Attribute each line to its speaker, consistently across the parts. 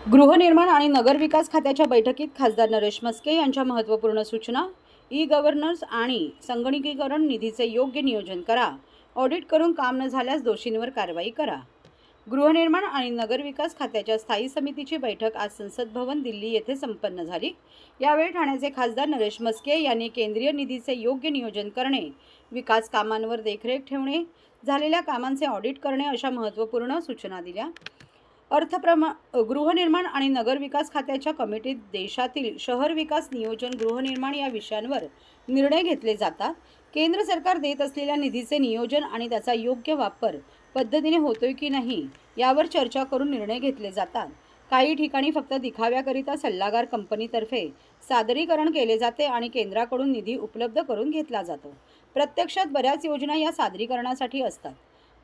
Speaker 1: गृहनिर्माण आणि नगरविकास खात्याच्या बैठकीत खासदार नरेश म्हस्के यांच्या महत्त्वपूर्ण सूचना. ई-गव्हर्नन्स आणि संगणकीकरण निधीचे योग्य नियोजन करा. ऑडिट करून काम न झाल्यास दोषींवर कारवाई करा. गृहनिर्माण आणि नगरविकास खात्याच्या स्थायी समितीची बैठक आज संसद भवन दिल्ली येथे संपन्न झाली. यावेळी ठाण्याचे खासदार नरेश म्हस्के यांनी केंद्रीय निधीचे योग्य नियोजन करणे, विकास कामांवर देखरेख ठेवणे, झालेल्या कामांचे ऑडिट करणे अशा महत्त्वपूर्ण सूचना दिल्या. गृहनिर्माण आणि नगरविकास खात्याच्या कमिटीत देशातील शहर विकास, नियोजन, गृहनिर्माण या विषयांवर निर्णय घेतले जातात. केंद्र सरकार देत असलेल्या निधीचे नियोजन आणि त्याचा योग्य वापर पद्धतीने होतोय की नाही यावर चर्चा करून निर्णय घेतले जातात. काही ठिकाणी फक्त दिखाव्याकरिता सल्लागार कंपनीतर्फे सादरीकरण केले जाते आणि केंद्राकडून निधी उपलब्ध करून घेतला जातो. प्रत्यक्षात बऱ्याच योजना या सादरीकरणासाठी असतात.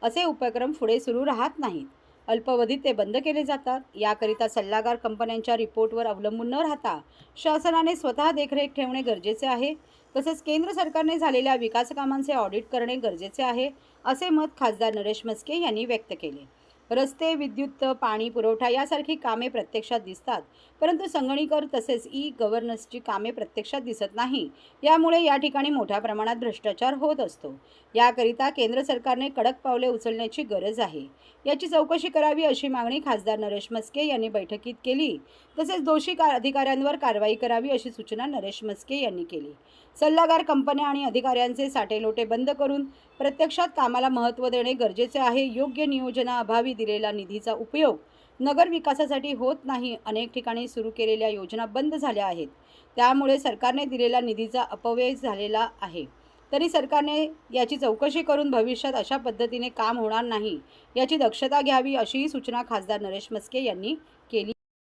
Speaker 1: असे उपक्रम पुढे सुरू राहत नाहीत. अल्पावधीत ते बंद केले जातात. याकरिता सल्लागार कंपन्यांच्या रिपोर्टवर अवलंबून न राहता शासनाने स्वतः देखरेख ठेवणे गरजेचे आहे. तसेच केंद्र सरकारने झालेल्या विकास कामांचे ऑडिट करणे गरजेचे आहे, असे मत खासदार नरेश म्हस्के यांनी व्यक्त केले. रस्ते, विद्युत, पाणी पुरवठा यासारखी कामे प्रत्यक्षात दिसतात, परंतु संगणकीकरण तसेच ई-गव्हर्नन्सची कामे प्रत्यक्षात दिसत नाही. यामुळे या ठिकाणी मोठ्या प्रमाणात भ्रष्टाचार होत असतो. याकरिता केंद्र सरकारने कडक पावले उचलण्याची गरज आहे. याची चौकशी करावी अशी मागणी खासदार नरेश म्हस्के यांनी बैठकीत केली. तसेच दोषी अधिकाऱ्यांवर कारवाई करावी अशी सूचना नरेश म्हस्के यांनी केली. सल्लागार कंपन्या आणि अधिकाऱ्यांचे साटेलोटे बंद करून प्रत्यक्षात कामाला महत्त्व देणे गरजेचे आहे. योग्य नियोजनाअभावी दिलेला निधीचा उपयोग नगर विकासासाठी होत नाही. अनेक ठिकाणी सुरू केलेल्या योजना बंद झाल्या आहेत. त्यामुळे सरकारने दिलेला निधीचा अपव्यय झालेला आहे. तरी सरकारने याची चौकशी करून भविष्यात अशा पद्धतीने काम होणार नाही याची दक्षता घ्यावी अशीही सूचना खासदार नरेश म्हस्के यांनी केली.